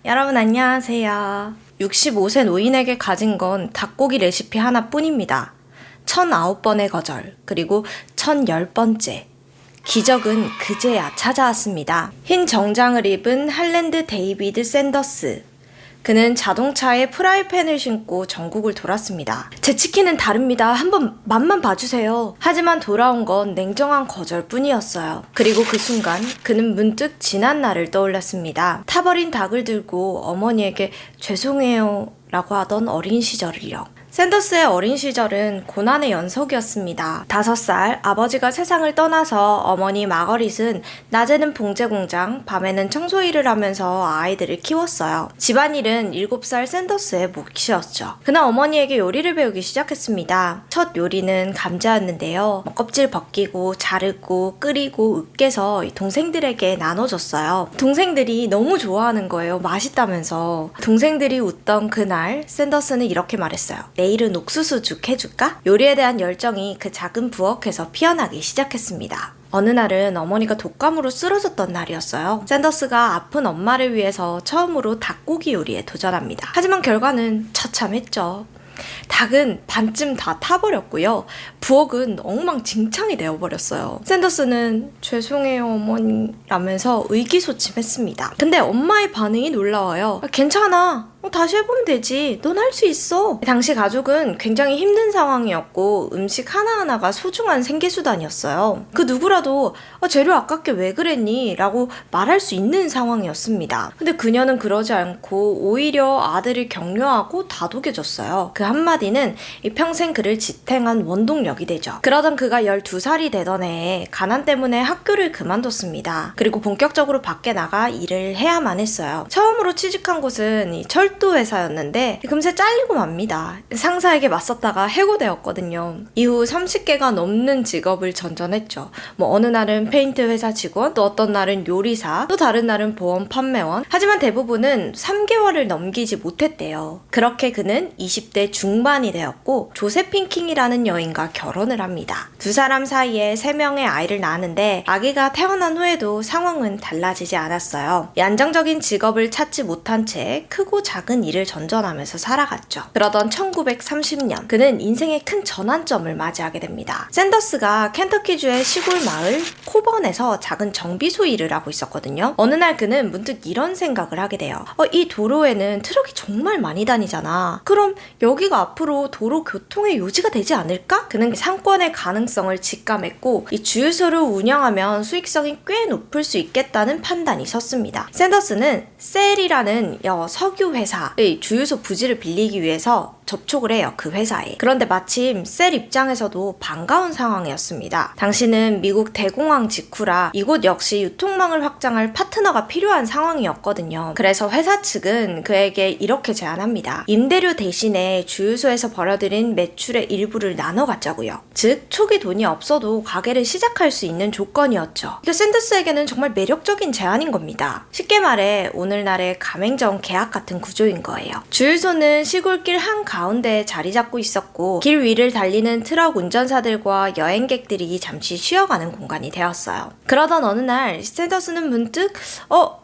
여러분 안녕하세요. 65세 노인에게 가진 건 닭고기 레시피 하나뿐입니다. 1009번의 거절, 그리고 1010번째. 기적은 그제야 찾아왔습니다. 흰 정장을 입은 할랜드 데이비드 샌더스. 그는 자동차에 프라이팬을 신고 전국을 돌았습니다. 제 치킨은 다릅니다. 한번 맛만 봐주세요. 하지만 돌아온 건 냉정한 거절뿐이었어요. 그리고 그 순간 그는 문득 지난 날을 떠올렸습니다. 타버린 닭을 들고 어머니에게 죄송해요 라고 하던 어린 시절을요. 샌더스의 어린 시절은 고난의 연속이었습니다. 5살, 아버지가 세상을 떠나서 어머니 마거릿은 낮에는 봉제 공장, 밤에는 청소 일을 하면서 아이들을 키웠어요. 집안일은 7살 샌더스의 몫이었죠. 그날 어머니에게 요리를 배우기 시작했습니다. 첫 요리는 감자였는데요. 껍질 벗기고 자르고 끓이고 으깨서 동생들에게 나눠줬어요. 동생들이 너무 좋아하는 거예요. 맛있다면서. 동생들이 웃던 그날 샌더스는 이렇게 말했어요. 내일은 옥수수죽 해줄까? 요리에 대한 열정이 그 작은 부엌에서 피어나기 시작했습니다. 어느 날은 어머니가 독감으로 쓰러졌던 날이었어요. 샌더스가 아픈 엄마를 위해서 처음으로 닭고기 요리에 도전합니다. 하지만 결과는 처참했죠. 닭은 반쯤 다 타버렸고요. 부엌은 엉망진창이 되어버렸어요. 샌더스는 죄송해요 어머니 라면서 의기소침했습니다. 근데 엄마의 반응이 놀라워요. 괜찮아. 다시 해보면 되지. 넌 할 수 있어. 당시 가족은 굉장히 힘든 상황이었고 음식 하나하나가 소중한 생계수단이었어요. 그 누구라도 재료 아깝게 왜 그랬니? 라고 말할 수 있는 상황이었습니다. 근데 그녀는 그러지 않고 오히려 아들을 격려하고 다독여줬어요. 그 한마디는 평생 그를 지탱한 원동력이 되죠. 그러던 그가 12살이 되던 해에 가난 때문에 학교를 그만뒀습니다. 그리고 본격적으로 밖에 나가 일을 해야만 했어요. 처음으로 취직한 곳은 이 철도 회사였는데 금세 잘리고 맙니다. 상사에게 맞섰다가 해고되었거든요. 이후 30개가 넘는 직업을 전전했죠. 어느 날은 페인트 회사 직원, 또 어떤 날은 요리사, 또 다른 날은 보험 판매원. 하지만 대부분은 3개월을 넘기지 못했대요. 그렇게 그는 20대 중반이 되었고 조세핀 킹이라는 여인과 결혼을 합니다. 두 사람 사이에 3명의 아이를 낳았는데 아기가 태어난 후에도 상황은 달라지지 않았어요. 이 안정적인 직업을 찾지 못한 채 크고 작은 일을 전전하면서 살아갔죠. 그러던 1930년 그는 인생의 큰 전환점을 맞이하게 됩니다. 샌더스가 켄터키주의 시골 마을 코번에서 작은 정비소 일을 하고 있었거든요. 어느 날 그는 문득 이런 생각을 하게 돼요. 이 도로에는 트럭이 정말 많이 다니잖아. 그럼 여기가 앞으로 도로 교통의 요지가 되지 않을까? 그는 상권의 가능성을 직감했고 이 주유소를 운영하면 수익성이 꽤 높을 수 있겠다는 판단이 섰습니다. 샌더스는 셀이라는 석유 회사의 주유소 부지를 빌리기 위해서 접촉을 해요. 그 회사에. 그런데 마침 셀 입장에서도 반가운 상황이었습니다. 당시는 미국 대공황 직후라 이곳 역시 유통망을 확장할 파트너가 필요한 상황이었거든요. 그래서 회사 측은 그에게 이렇게 제안합니다. 임대료 대신에 주유소에서 벌어들인 매출의 일부를 나눠 갖자고요. 즉 초기 돈이 없어도 가게를 시작할 수 있는 조건이었죠. 이게 샌더스에게는 정말 매력적인 제안인 겁니다. 쉽게 말해 오늘날의 가맹점 계약 같은 구조인 거예요. 주유소는 시골길 한 가운데에 자리 잡고 있었고 길 위를 달리는 트럭 운전사들과 여행객들이 잠시 쉬어가는 공간이 되었어요. 그러던 어느 날 샌더스는 문득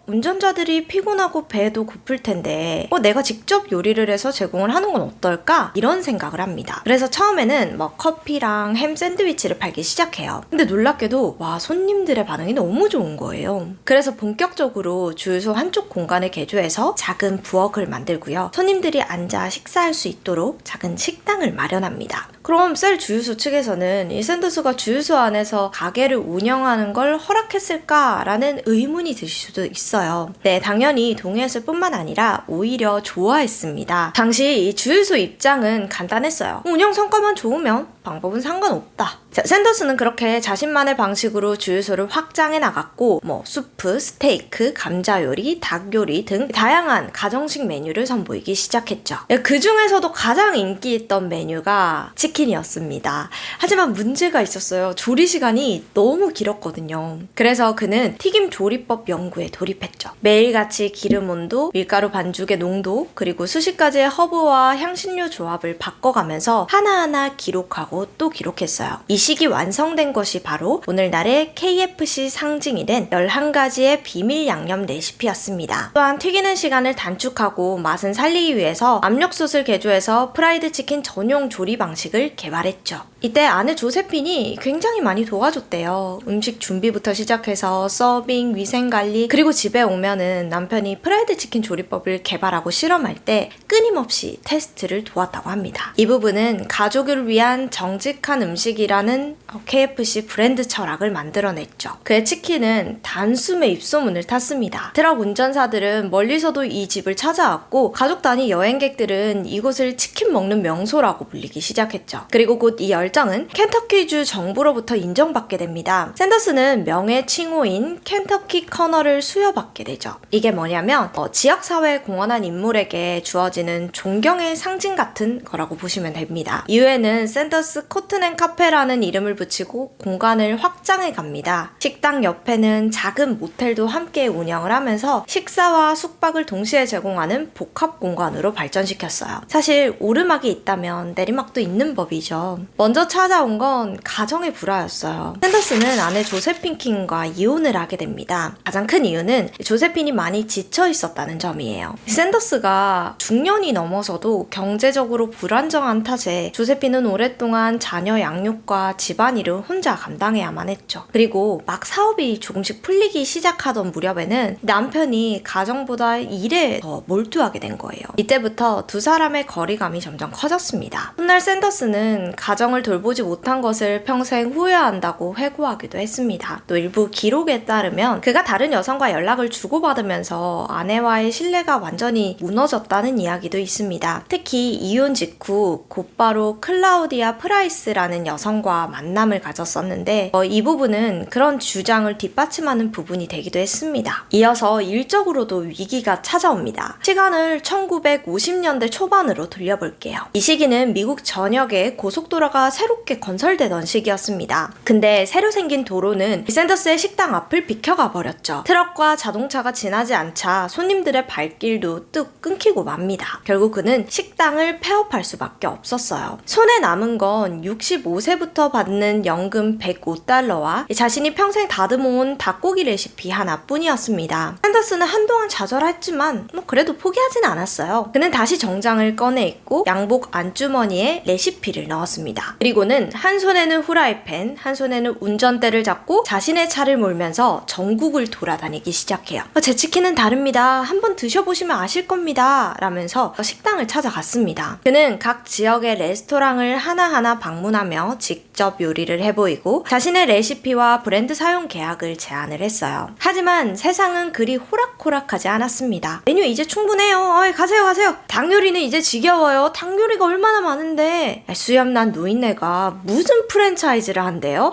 운전자들이 피곤하고 배도 고플 텐데 내가 직접 요리를 해서 제공을 하는 건 어떨까? 이런 생각을 합니다. 그래서 처음에는 커피랑 햄 샌드위치를 팔기 시작해요. 근데 놀랍게도 손님들의 반응이 너무 좋은 거예요. 그래서 본격적으로 주유소 한쪽 공간을 개조해서 작은 부엌을 만들고요. 손님들이 앉아 식사할 수 있도록 작은 식당을 마련합니다. 그럼 셀 주유소 측에서는 이 샌더스가 주유소 안에서 가게를 운영하는 걸 허락했을까라는 의문이 드실 수도 있어요. 네, 당연히 동의했을 뿐만 아니라 오히려 좋아했습니다. 당시 이 주유소 입장은 간단했어요. 운영 성과만 좋으면 방법은 상관없다. 자, 샌더스는 그렇게 자신만의 방식으로 주유소를 확장해 나갔고 수프, 스테이크, 감자 요리, 닭 요리 등 다양한 가정식 메뉴를 선보이기 시작했죠. 그 중에서도 가장 인기 있던 메뉴가 치킨이었습니다. 하지만 문제가 있었어요. 조리 시간이 너무 길었거든요. 그래서 그는 튀김 조리법 연구에 돌입했죠. 매일같이 기름 온도, 밀가루 반죽의 농도, 그리고 수십 가지의 허브와 향신료 조합을 바꿔가면서 하나하나 기록하고 라고 또 기록했어요. 이 시기 완성된 것이 바로 오늘날의 KFC 상징이 된 11가지의 비밀 양념 레시피였습니다. 또한 튀기는 시간을 단축하고 맛은 살리기 위해서 압력솥을 개조해서 프라이드 치킨 전용 조리 방식을 개발했죠. 이때 아내 조세핀이 굉장히 많이 도와줬대요. 음식 준비부터 시작해서 서빙, 위생관리, 그리고 집에 오면은 남편이 프라이드 치킨 조리법을 개발하고 실험할 때 끊임없이 테스트를 도왔다고 합니다. 이 부분은 가족을 위한 정직한 음식이라는 KFC 브랜드 철학을 만들어냈죠. 그의 치킨은 단숨에 입소문을 탔습니다. 트럭 운전사들은 멀리서도 이 집을 찾아왔고 가족 단위 여행객들은 이곳을 치킨 먹는 명소라고 불리기 시작했죠. 그리고 곧 이 열정은 켄터키주 정부로부터 인정받게 됩니다. 샌더스는 명예 칭호인 켄터키 커널을 수여받게 되죠. 이게 뭐냐면 지역사회에 공헌한 인물에게 주어지는 존경의 상징 같은 거라고 보시면 됩니다. 이후에는 샌더스 코튼앤 카페라는 이름을 붙이고 공간을 확장해 갑니다. 식당 옆에는 작은 모텔도 함께 운영을 하면서 식사와 숙박을 동시에 제공하는 복합 공간으로 발전시켰어요. 사실 오르막이 있다면 내리막도 있는 법이죠. 먼저 찾아온 건 가정의 불화였어요. 샌더스는 아내 조세핀 킹과 이혼을 하게 됩니다. 가장 큰 이유는 조세핀이 많이 지쳐 있었다는 점이에요. 샌더스가 중년이 넘어서도 경제적으로 불안정한 탓에 조세핀은 오랫동안 자녀 양육과 집안일을 혼자 감당해야만 했죠. 그리고 막 사업이 조금씩 풀리기 시작하던 무렵에는 남편이 가정보다 일에 더 몰두하게 된 거예요. 이때부터 두 사람의 거리감이 점점 커졌습니다. 훗날 샌더스는 가정을 돌보지 못한 것을 평생 후회한다고 회고하기도 했습니다. 또 일부 기록에 따르면 그가 다른 여성과 연락을 주고받으면서 아내와의 신뢰가 완전히 무너졌다는 이야기도 있습니다. 특히 이혼 직후 곧바로 클라우디아 프라이스라는 여성과 만남을 가졌었는데 이 부분은 그런 주장을 뒷받침하는 부분이 되기도 했습니다. 이어서 일적으로도 위기가 찾아옵니다. 시간을 1950년대 초반으로 돌려볼게요. 이 시기는 미국 전역에 고속도로가 새롭게 건설되던 시기였습니다. 근데 새로 생긴 도로는 샌더스의 식당 앞을 비켜가 버렸죠. 트럭과 자동차가 지나지 않자 손님들의 발길도 뚝 끊기고 맙니다. 결국 그는 식당을 폐업할 수밖에 없었어요. 손에 남은 건 65세부터 받는 연금 105달러와 자신이 평생 다듬어온 닭고기 레시피 하나뿐이었습니다. 샌더스는 한동안 좌절했지만 그래도 포기하진 않았어요. 그는 다시 정장을 꺼내 입고 양복 안주머니에 레시피를 넣었습니다. 그리고는 한 손에는 후라이팬, 한 손에는 운전대를 잡고 자신의 차를 몰면서 전국을 돌아다니기 시작해요. 제 치킨은 다릅니다. 한번 드셔보시면 아실 겁니다. 라면서 식당을 찾아갔습니다. 그는 각 지역의 레스토랑을 하나하나 방문하며 직접 요리를 해보이고 자신의 레시피와 브랜드 사용 계약을 제안을 했어요. 하지만 세상은 그리 호락호락하지 않았습니다. 메뉴 이제 충분해요. 가세요. 닭 요리는 이제 지겨워요. 닭 요리가 얼마나 많은데. 수염난 노인네가 무슨 프랜차이즈를 한대요?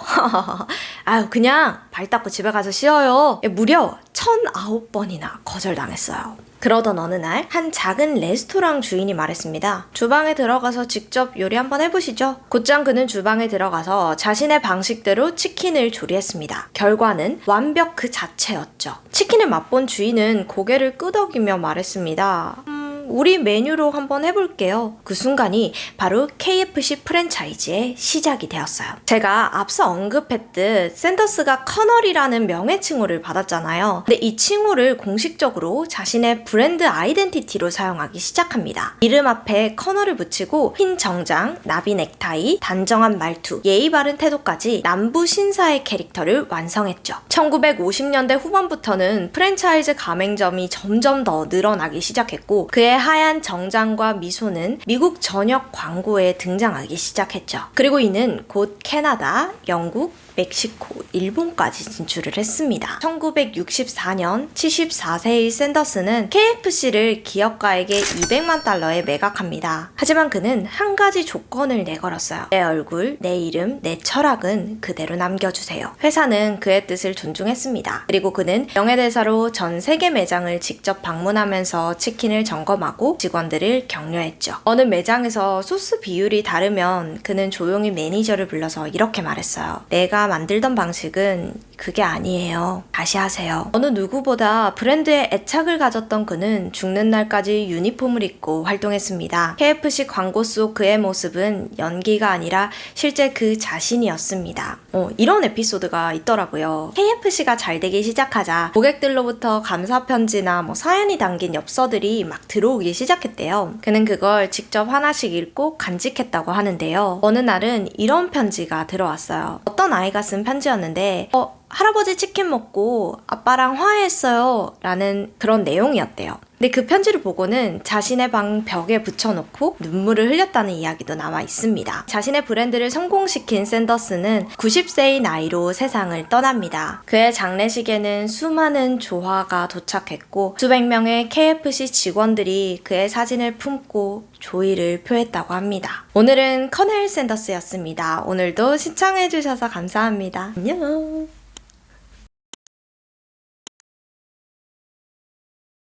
그냥 발 닦고 집에 가서 쉬어요. 무려 1009번이나 거절당했어요. 그러던 어느 날 한 작은 레스토랑 주인이 말했습니다. 주방에 들어가서 직접 요리 한번 해보시죠. 곧장 그는 주방에 들어가서 자신의 방식대로 치킨을 조리했습니다. 결과는 완벽 그 자체였죠. 치킨을 맛본 주인은 고개를 끄덕이며 말했습니다. 우리 메뉴로 한번 해볼게요. 그 순간이 바로 KFC 프랜차이즈의 시작이 되었어요. 제가 앞서 언급했듯 샌더스가 커널이라는 명예 칭호를 받았잖아요. 근데 이 칭호를 공식적으로 자신의 브랜드 아이덴티티로 사용하기 시작합니다. 이름 앞에 커널을 붙이고 흰 정장, 나비 넥타이, 단정한 말투, 예의 바른 태도까지 남부 신사의 캐릭터를 완성했죠. 1950년대 후반부터는 프랜차이즈 가맹점이 점점 더 늘어나기 시작했고 그의 하얀 정장과 미소는 미국 전역 광고에 등장하기 시작했죠. 그리고 이는 곧 캐나다, 영국, 멕시코, 일본까지 진출을 했습니다. 1964년 74세의 샌더스는 KFC를 기업가에게 200만 달러에 매각합니다. 하지만 그는 한 가지 조건을 내걸었어요. 내 얼굴, 내 이름, 내 철학은 그대로 남겨주세요. 회사는 그의 뜻을 존중했습니다. 그리고 그는 명예대사로 전 세계 매장을 직접 방문하면서 치킨을 점검하고 직원들을 격려했죠. 어느 매장에서 소스 비율이 다르면 그는 조용히 매니저를 불러서 이렇게 말했어요. 내가 샌더스가 만들던 방식은 그게 아니에요. 다시 하세요. 어느 누구보다 브랜드에 애착을 가졌던 그는 죽는 날까지 유니폼을 입고 활동했습니다. KFC 광고 속 그의 모습은 연기가 아니라 실제 그 자신이었습니다. 이런 에피소드가 있더라고요. KFC가 잘 되기 시작하자 고객들로부터 감사 편지나 사연이 담긴 엽서들이 막 들어오기 시작했대요. 그는 그걸 직접 하나씩 읽고 간직했다고 하는데요. 어느 날은 이런 편지가 들어왔어요. 어떤 아이가 쓴 편지였는데 할아버지 치킨 먹고 아빠랑 화해했어요 라는 그런 내용이었대요. 근데 그 편지를 보고는 자신의 방 벽에 붙여놓고 눈물을 흘렸다는 이야기도 남아 있습니다. 자신의 브랜드를 성공시킨 샌더스는 90세의 나이로 세상을 떠납니다. 그의 장례식에는 수많은 조화가 도착했고 수백 명의 KFC 직원들이 그의 사진을 품고 조의를 표했다고 합니다. 오늘은 커넬 샌더스였습니다. 오늘도 시청해주셔서 감사합니다. 안녕.